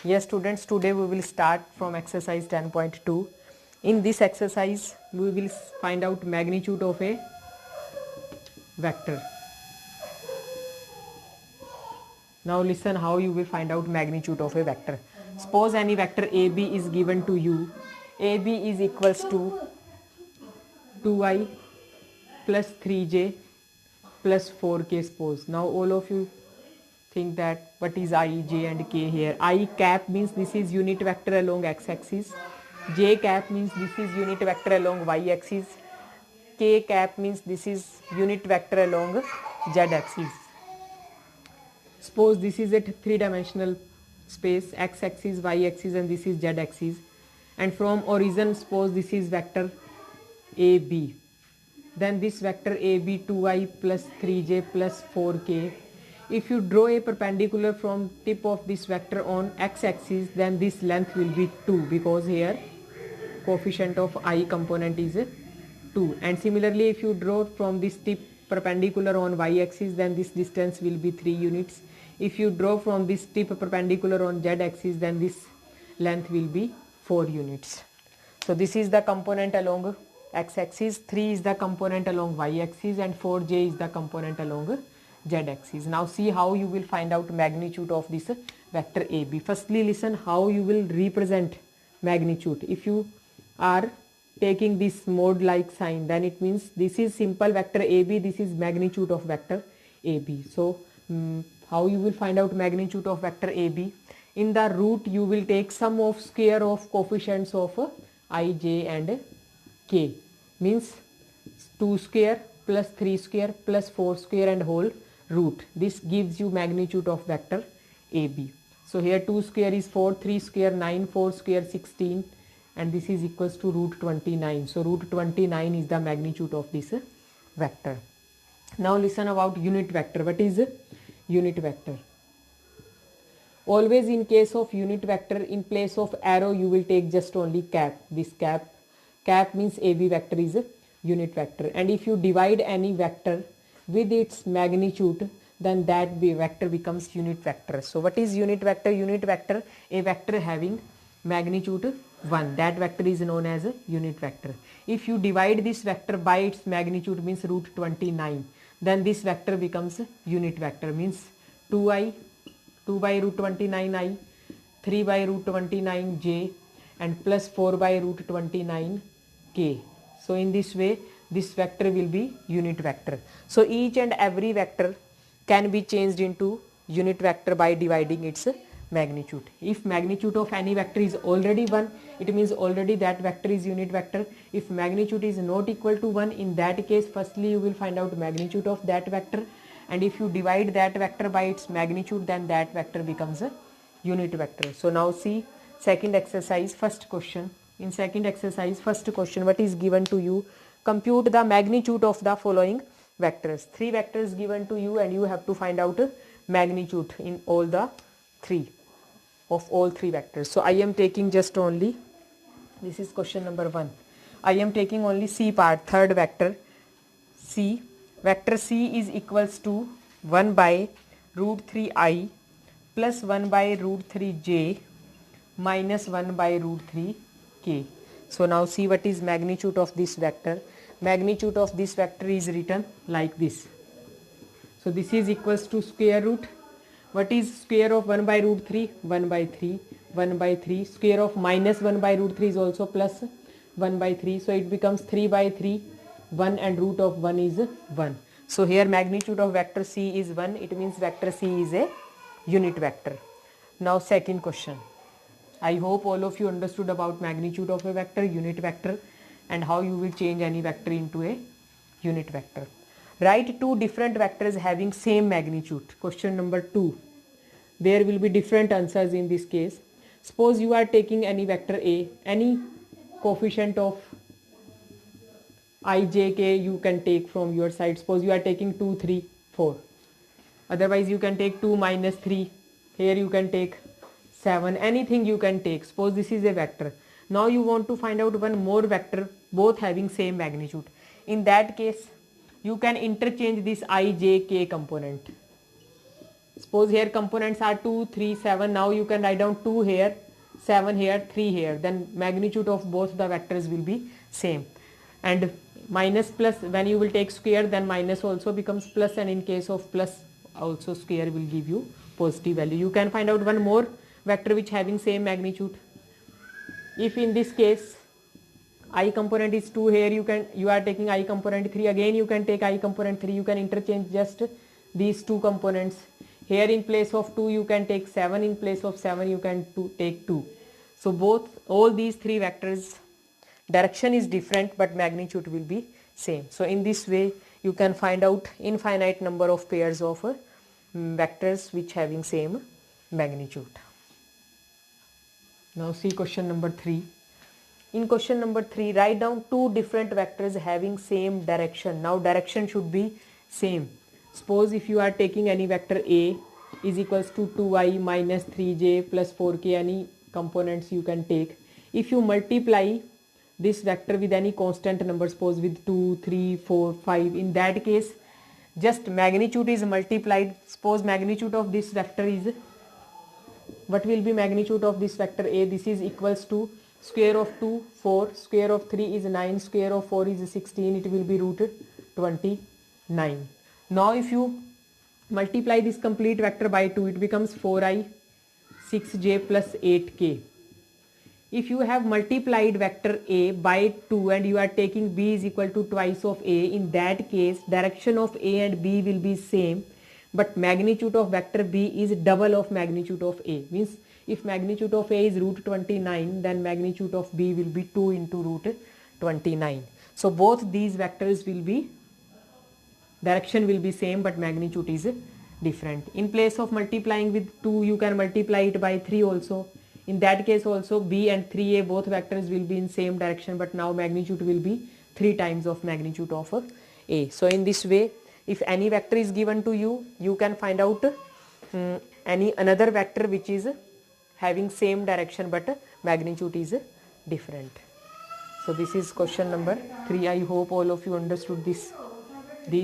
Yes students, today we will start from exercise 10.2. In this exercise we will find out magnitude of a vector. Now listen how you will find out magnitude of a vector. Suppose any vector AB is given to you. AB is equals to 2i plus 3j plus 4k. Suppose now all of you think that what is I, j and k here. I cap means this is unit vector along x-axis. J cap means this is unit vector along y-axis. K cap means this is unit vector along z-axis. Suppose this is a three-dimensional space, x-axis, y-axis and this is z-axis. And from origin suppose this is vector AB. Then this vector AB 2i plus 3j plus 4k. If you draw a perpendicular from tip of this vector on x-axis, then this length will be 2 because here coefficient of I component is 2. And similarly if you draw from this tip perpendicular on y-axis, then this distance will be 3 units. If you draw from this tip perpendicular on z-axis, then this length will be 4 units. So this is the component along x-axis, 3 is the component along y-axis and 4j is the component along z-axis. Now see how you will find out magnitude of this vector AB. Firstly listen how you will represent magnitude. If you are taking this mode like sign, then it means this is simple vector AB, this is magnitude of vector AB. So how you will find out magnitude of vector AB? In the root you will take sum of square of coefficients of I, j and k, means 2 square plus 3 square plus 4 square and whole root. This gives you magnitude of vector AB. So here 2 square is 4, 3 square 9, 4 square 16 and this is equals to root 29. So root 29 is the magnitude of this vector. Now listen about unit vector. What is unit vector? Always in case of unit vector, in place of arrow you will take just only cap. This cap means AB vector is a unit vector, and if you divide any vector with its magnitude, then that vector becomes unit vector. So what is unit vector? Unit vector, a vector having magnitude 1, that vector is known as a unit vector. If you divide this vector by its magnitude, means root 29, then this vector becomes unit vector, means 2i, 2 by root 29i, 3 by root 29j and plus 4 by root 29k. So in this way this vector will be unit vector. So each and every vector can be changed into unit vector by dividing its magnitude. If magnitude of any vector is already 1, it means already that vector is unit vector. If magnitude is not equal to 1, in that case firstly you will find out magnitude of that vector, and if you divide that vector by its magnitude, then that vector becomes a unit vector. So now see second exercise, first question. In second exercise, first question, what is given to you? Compute the magnitude of the following vectors. 3 vectors given to you and you have to find out magnitude in all the 3 of all 3 vectors. So I am taking just only, this is question number 1. I am taking only C part, third vector C. Vector C is equals to 1 by root 3i plus 1 by root 3j minus 1 by root 3k. So now see what is magnitude of this vector. Magnitude of this vector is written like this. So this is equals to square root. What is square of 1 by root 3? 1 by 3. 1 by 3. Square of minus 1 by root 3 is also plus 1 by 3. So it becomes 3 by 3. 1 and root of 1 is 1. So here magnitude of vector C is 1. It means vector C is a unit vector. Now second question. I hope all of you understood about magnitude of a vector, unit vector, and how you will change any vector into a unit vector. Write 2 different vectors having same magnitude. Question number 2. There will be different answers in this case. Suppose you are taking any vector A, any coefficient of I, j, k you can take from your side. Suppose you are taking 2, 3, 4. Otherwise you can take 2 minus 3. Here you can take 7. Anything you can take. Suppose this is a vector. Now you want to find out one more vector, both having same magnitude. In that case you can interchange this I, j, k component. Suppose here components are 2, 3, 7. Now you can write down 2 here, 7 here, 3 here. Then magnitude of both the vectors will be same. And minus plus, when you will take square, then minus also becomes plus, and in case of plus also square will give you positive value. You can find out one more vector which having same magnitude. If in this case I component is 2, here you are taking I component 3, again you can take I component 3, you can interchange just these two components. Here in place of 2 you can take 7, in place of 7 you can take 2. So all these three vectors, direction is different but magnitude will be same. So in this way you can find out infinite number of pairs of vectors which having same magnitude. Now see question number 3. In question number 3, write down two different vectors having same direction. Now direction should be same. Suppose if you are taking any vector A is equals to 2i minus 3j plus 4k, any components you can take. If you multiply this vector with any constant number, suppose with 2, 3, 4, 5, in that case just magnitude is multiplied. Suppose magnitude of this vector is, what will be magnitude of this vector A? This is equals to square of 2, 4, square of 3 is 9, square of 4 is 16, it will be root 29. Now if you multiply this complete vector by 2, it becomes 4i 6j plus 8k. If you have multiplied vector A by 2 and you are taking B is equal to twice of A, in that case direction of A and B will be same, but magnitude of vector B is double of magnitude of A. Means if magnitude of A is root 29, then magnitude of B will be 2 into root 29. So both these vectors will be, direction will be same but magnitude is different. In place of multiplying with 2, you can multiply it by 3 also. In that case also B and 3a both vectors will be in same direction, but now magnitude will be 3 times of magnitude of A. So in this way, if any vector is given to you, you can find out any another vector which is having same direction but magnitude is different. So this is question number 3. I hope all of you understood these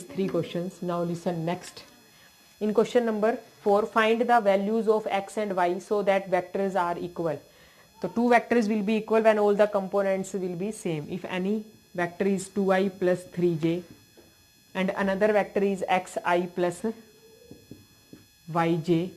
3 questions. Now listen next. In question number 4, find the values of x and y so that vectors are equal. So two vectors will be equal when all the components will be same. If any vector is 2i plus 3j and another vector is xi plus yj,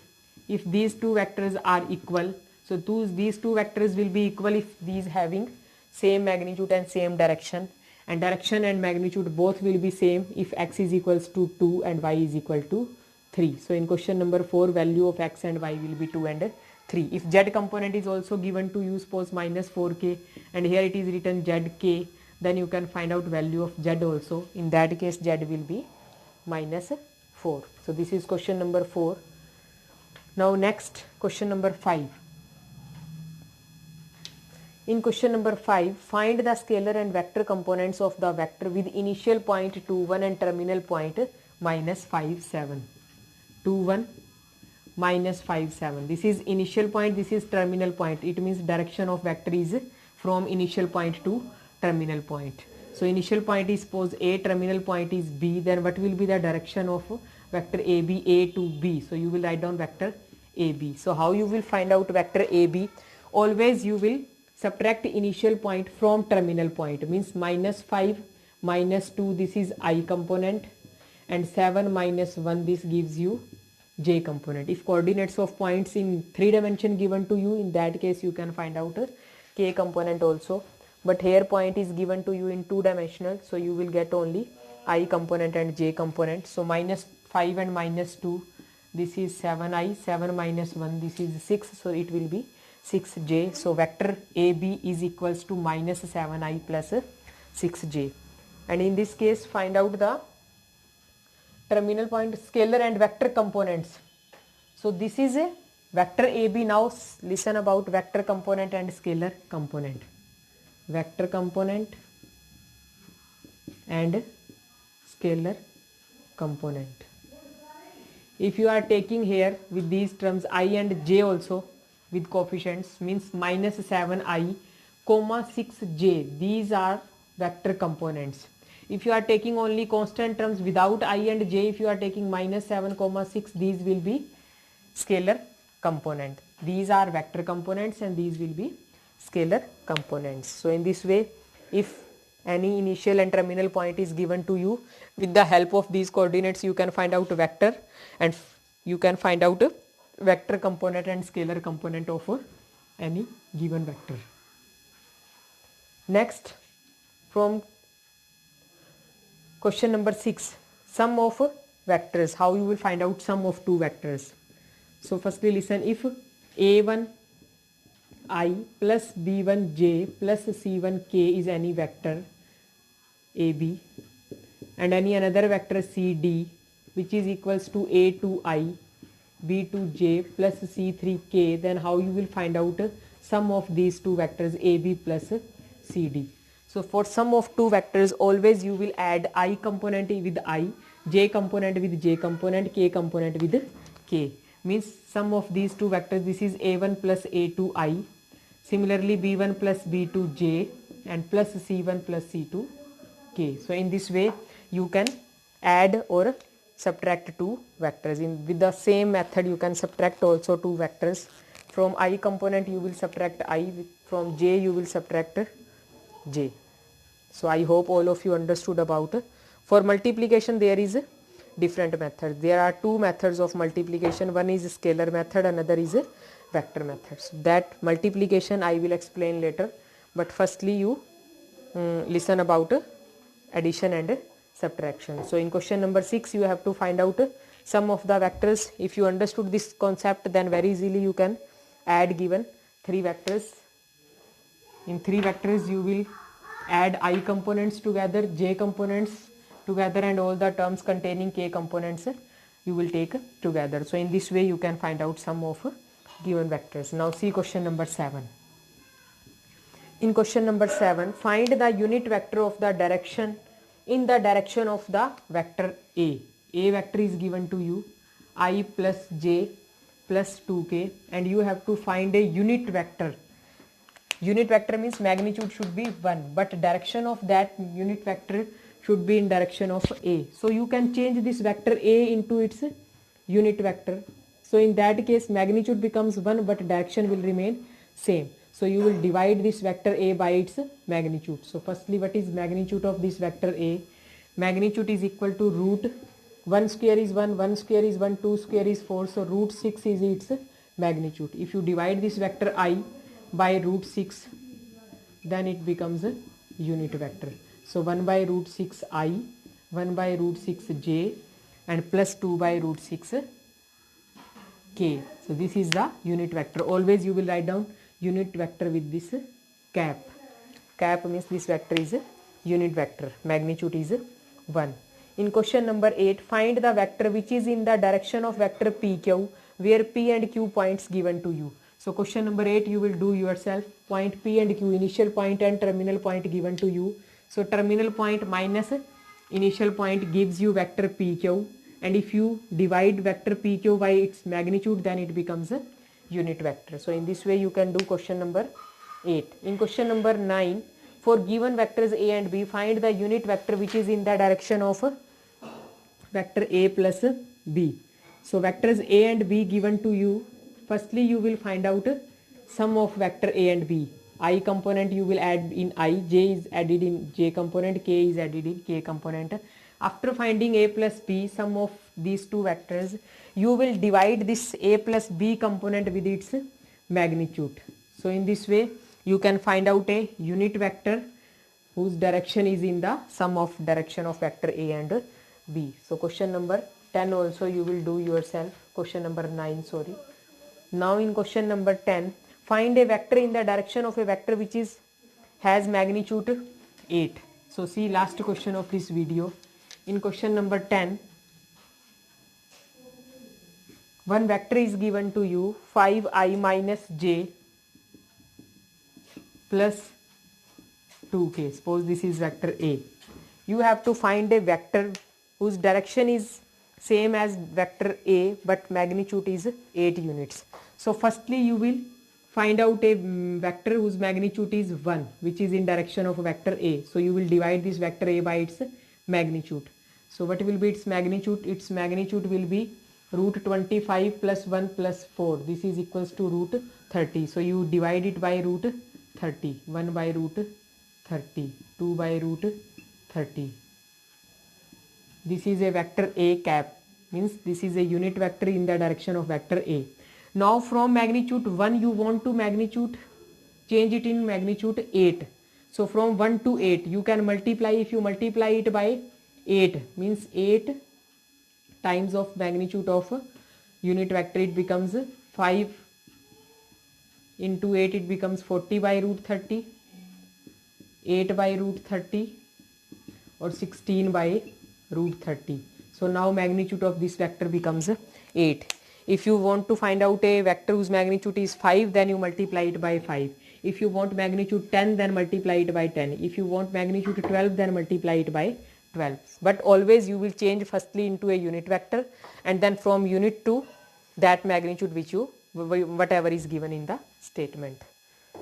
if these two vectors are equal, so these two vectors will be equal if these having same magnitude and same direction, and direction and magnitude both will be same if x is equals to 2 and y is equal to 3. So in question number 4, value of x and y will be 2 and 3. If z component is also given to you, suppose minus 4k, and here it is written zk, then you can find out value of z also. In that case z will be minus 4. So this is question number 4. Now next question number 5. In question number 5, find the scalar and vector components of the vector with initial point 2, 1 and terminal point minus 5, 7. 2, 1 minus 5, 7. This is initial point, this is terminal point. It means direction of vector is from initial point to terminal point. So initial point is suppose A, terminal point is B, then what will be the direction of vector AB, A to B? So you will write down vector AB. So how you will find out vector AB? Always you will subtract initial point from terminal point, means minus 5 minus 2, this is I component, and 7 minus 1, this gives you j component. If coordinates of points in 3 dimension given to you, in that case you can find out k component also, but here point is given to you in 2 dimensional, so you will get only I component and j component. So minus 5 and minus 2, this is 7i, 7 minus 1, this is 6, so it will be 6j. So vector AB is equals to minus 7i plus 6j. And in this case find out the terminal point scalar and vector components. So this is a vector AB. Now listen about vector component and scalar component. Vector component and scalar component. If you are taking here with these terms I and j also with coefficients, means minus 7i comma 6j, these are vector components. If you are taking only constant terms without I and j, if you are taking minus 7 comma 6, these will be scalar component. These are vector components and these will be scalar components. So in this way, if any initial and terminal point is given to you, with the help of these coordinates you can find out a vector, and you can find out a vector component and scalar component of any given vector. Next, from question number 6, sum of vectors. How you will find out sum of two vectors? So firstly listen, if a1 I plus b1 j plus c1 k is any vector ab, and any another vector cd which is equals to a2 I b2 j plus c3 k, then how you will find out sum of these two vectors ab plus cd. So for sum of two vectors, always you will add I component with I, j component with j component, k component with k. Means sum of these two vectors, this is a1 plus a2 I, similarly b1 plus b2 j, and plus c1 plus c2 k. So in this way you can add or subtract two vectors. With the same method you can subtract also two vectors. From I component you will subtract I, from j you will subtract j. So I hope all of you understood about. For multiplication there is a different method. There are two methods of multiplication. One is scalar method, another is a vector method. So that multiplication I will explain later, but firstly you listen about addition and subtraction. So in question number 6 you have to find out sum of the vectors. If you understood this concept, then very easily you can add given three vectors. In three vectors you will add I components together, j components together, and all the terms containing k components you will take together. So in this way you can find out sum of given vectors. Now see question number 7. In question number 7, find the unit vector of the direction in the direction of the vector A. A vector is given to you, I plus j plus 2k, and you have to find a unit vector. Unit vector means magnitude should be 1, but direction of that unit vector should be in direction of A. So you can change this vector A into its unit vector. So in that case magnitude becomes 1 but direction will remain same. So you will divide this vector A by its magnitude. So firstly, what is magnitude of this vector A? Magnitude is equal to root 1 square is 1, 1 square is 1, 2 square is 4. So root 6 is its magnitude. If you divide this vector I by root 6, then it becomes a unit vector. So 1 by root 6 I, 1 by root 6 j, and plus 2 by root 6 k. So this is the unit vector. Always you will write down unit vector with this cap. Cap means this vector is a unit vector. Magnitude is 1. In question number 8, find the vector which is in the direction of vector PQ, where P and Q points given to you. So question number 8 you will do yourself. Point P and Q, initial point and terminal point given to you. So terminal point minus initial point gives you vector PQ, and if you divide vector PQ by its magnitude, then it becomes a unit vector. So in this way you can do question number 8. In question number 9, for given vectors A and B, find the unit vector which is in the direction of vector A plus B. So vectors A and B given to you. Firstly you will find out sum of vector A and B. I component you will add in I, j is added in j component, k is added in k component. After finding A plus B, sum of these two vectors, you will divide this A plus B component with its magnitude. So in this way you can find out a unit vector whose direction is in the sum of direction of vector A and B. So question number 10 also you will do yourself. Question number 9, sorry. Now in question number 10, find a vector in the direction of a vector which has magnitude 8. So see last question of this video. In question number 10, one vector is given to you, 5i minus j plus 2k. Suppose this is vector A. You have to find a vector whose direction is same as vector A but magnitude is 8 units. So firstly you will find out a vector whose magnitude is 1, which is in direction of vector A. So you will divide this vector A by its magnitude. So what will be its magnitude? Its magnitude will be root 25 plus 1 plus 4, this is equals to root 30. So you divide it by root 30, 1 by root 30, 2 by root 30. This is a vector A cap, means this is a unit vector in the direction of vector A. Now from magnitude 1 you want to magnitude, change it in magnitude 8. So from 1 to 8 you can multiply, if you multiply it by 8 means 8 times of magnitude of unit vector, it becomes 5 into 8, it becomes 40 by root 30, 8 by root 30 or 16 by root 30. So now magnitude of this vector becomes 8. If you want to find out a vector whose magnitude is 5, then you multiply it by 5. If you want magnitude 10, then multiply it by 10. If you want magnitude 12, then multiply it by 12. But always you will change firstly into a unit vector, and then from unit to that magnitude which you, whatever is given in the statement.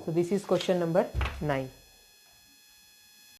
So this is question number 9.